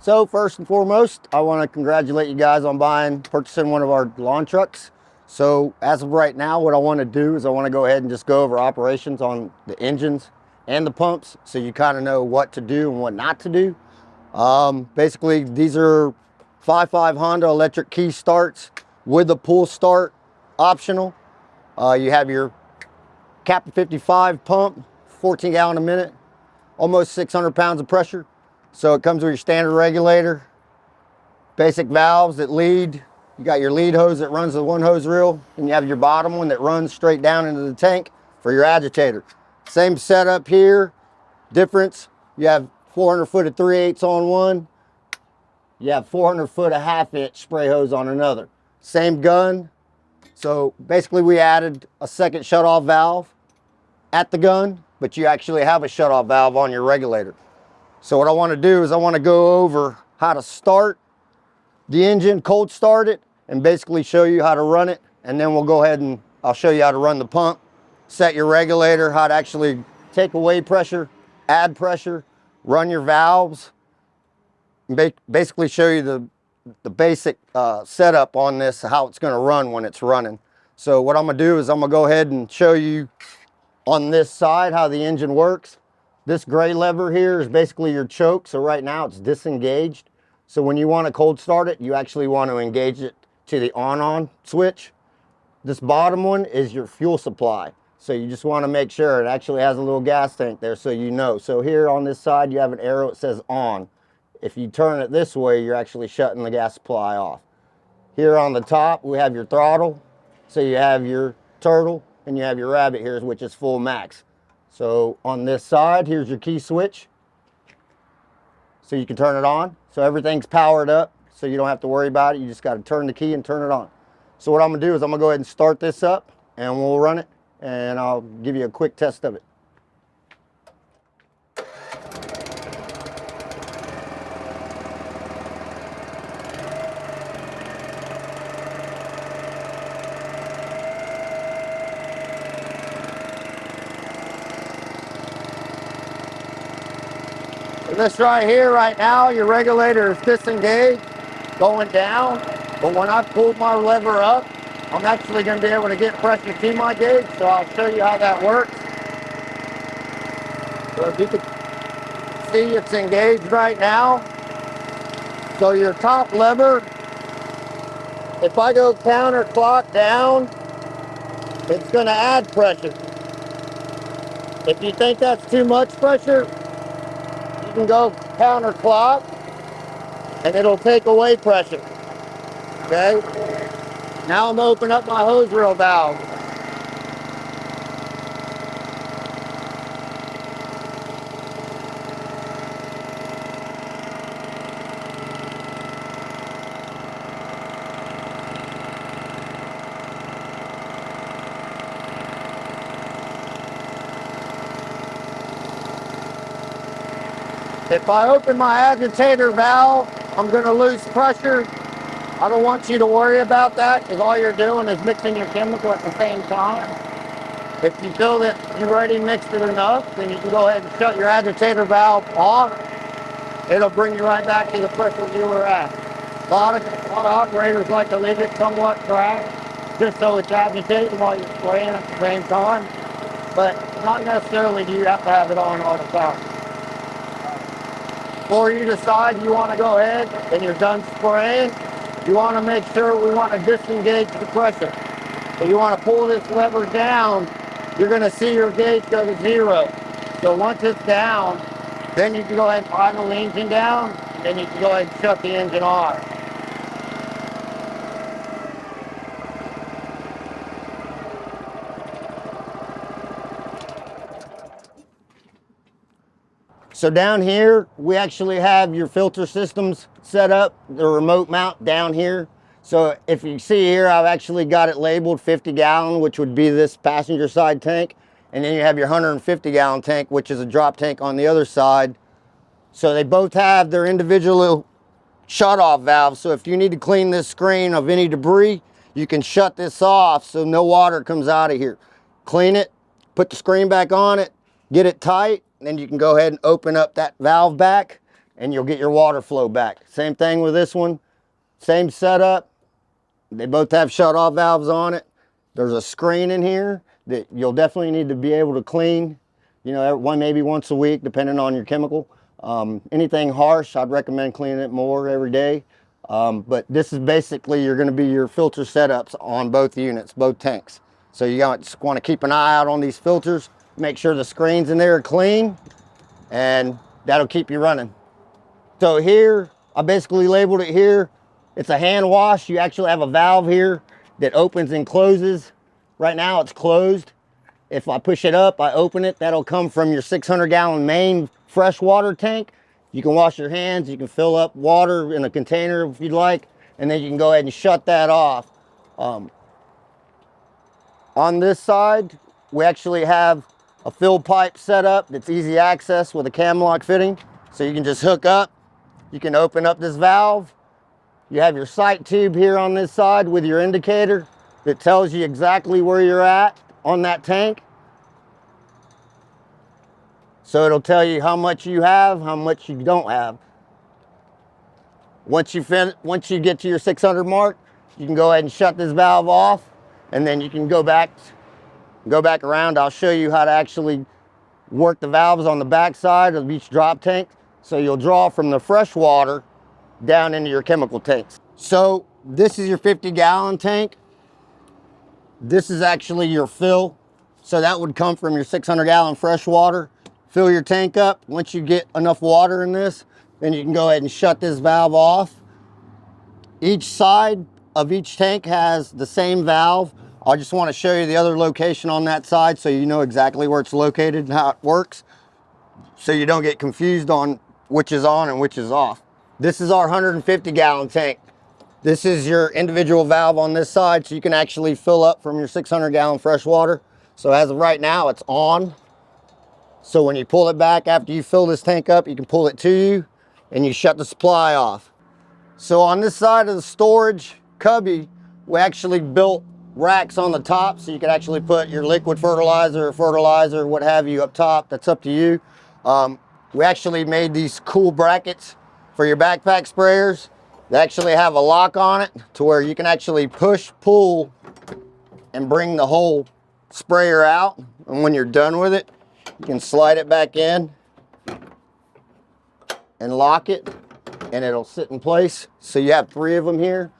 So first and foremost, I want to congratulate you guys on purchasing one of our lawn trucks. So as of right now, what I want to do is I want to go ahead and just go over operations on the engines and the pumps, so you kind of know what to do and what not to do. Basically, these are 5.5 Honda electric key starts with a pull start optional. You have your Captain 55 pump, 14 gallon a minute, almost 600 pounds of pressure. So it comes with your standard regulator, basic valves that lead. You got your lead hose that runs the one hose reel, and you have your bottom one that runs straight down into the tank for your agitator. Same setup here. Difference, you have 400 foot of 3/8 on one. You have 400 foot of 1/2 inch spray hose on another. Same gun. So basically we added a second shutoff valve at the gun, but you actually have a shutoff valve on your regulator. So what I want to do is I want to go over how to start the engine, cold start it, and basically show you how to run it. And then we'll go ahead and I'll show you how to run the pump, set your regulator, how to actually take away pressure, add pressure, run your valves, and basically show you the basic setup on this, how it's going to run when it's running. So what I'm going to do is I'm going to go ahead and show you on this side how the engine works. This gray lever here is basically your choke. So right now it's disengaged. So when you want to cold start it, you actually want to engage it to the on switch. This bottom one is your fuel supply. So you just want to make sure it actually has a little gas tank there, so you know. So here on this side, you have an arrow that says on. If you turn it this way, you're actually shutting the gas supply off. Here on the top, we have your throttle. So you have your turtle and you have your rabbit here, which is full max. So on this side, here's your key switch. So you can turn it on. So everything's powered up, so you don't have to worry about it. You just got to turn the key and turn it on. So what I'm going to do is I'm going to go ahead and start this up, and we'll run it, and I'll give you a quick test of it. This right here, right now, your regulator is disengaged, going down. But when I pull my lever up, I'm actually going to be able to get pressure to my gauge. So I'll show you how that works. So if you can see, it's engaged right now. So your top lever, if I go counterclock down, it's going to add pressure. If you think that's too much pressure, you can go counterclock and it'll take away pressure. Okay? Now I'm opening up my hose reel valve. If I open my agitator valve, I'm going to lose pressure. I don't want you to worry about that, because all you're doing is mixing your chemical at the same time. If you feel that you've already mixed it enough, then you can go ahead and shut your agitator valve off. It'll bring you right back to the pressure you were at. A lot of operators like to leave it somewhat dry, just so it's agitating while you're spraying at the same time. But not necessarily do you have to have it on all the time. Before you decide you want to go ahead and you're done spraying, you want to make sure we want to disengage the pressure. So you want to pull this lever down, you're going to see your gauge go to 0. So once it's down, then you can go ahead and idle the engine down, and then you can go ahead and shut the engine off. So down here, we actually have your filter systems set up, the remote mount down here. So if you see here, I've actually got it labeled 50 gallon, which would be this passenger side tank. And then you have your 150 gallon tank, which is a drop tank on the other side. So they both have their individual shut-off valves. So if you need to clean this screen of any debris, you can shut this off so no water comes out of here. Clean it, put the screen back on it, get it tight, and then you can go ahead and open up that valve back and you'll get your water flow back. Same thing with this one, same setup. They both have shut-off valves on it. There's a screen in here that you'll definitely need to be able to clean, you know, maybe once a week, depending on your chemical. Anything harsh, I'd recommend cleaning it more every day. But this is basically, you're going to be your filter setups on both units, both tanks. So you just want to keep an eye out on these filters, make sure the screens in there are clean, and that'll keep you running. So here, I basically labeled it here. It's a hand wash. You actually have a valve here that opens and closes. Right now it's closed. If I push it up, I open it, that'll come from your 600-gallon main freshwater tank. You can wash your hands, you can fill up water in a container if you'd like, and then you can go ahead and shut that off. On this side, we actually have a fill pipe set up that's easy access with a cam lock fitting. So you can just hook up, you can open up this valve. You have your sight tube here on this side with your indicator that tells you exactly where you're at on that tank. So it'll tell you how much you have, how much you don't have. Once you get to your 600 mark, you can go ahead and shut this valve off, and then you can go back around. I'll show you how to actually work the valves on the back side of each drop tank. So you'll draw from the fresh water down into your chemical tanks. So this is your 50-gallon tank. This is actually your fill. So that would come from your 600-gallon fresh water. Fill your tank up. Once you get enough water in this, then you can go ahead and shut this valve off. Each side of each tank has the same valve. I just want to show you the other location on that side so you know exactly where it's located and how it works, so you don't get confused on which is on and which is off. This is our 150-gallon tank. This is your individual valve on this side, so you can actually fill up from your 600-gallon fresh water. So as of right now, it's on. So when you pull it back after you fill this tank up, you can pull it to you and you shut the supply off. So on this side of the storage cubby, we actually built racks on the top so you can actually put your liquid fertilizer, what have you up top. That's up to you. We actually made these cool brackets for your backpack sprayers. They actually have a lock on it to where you can actually push, pull, and bring the whole sprayer out. And when you're done with it, you can slide it back in and lock it, and it'll sit in place. So you have 3 of them here.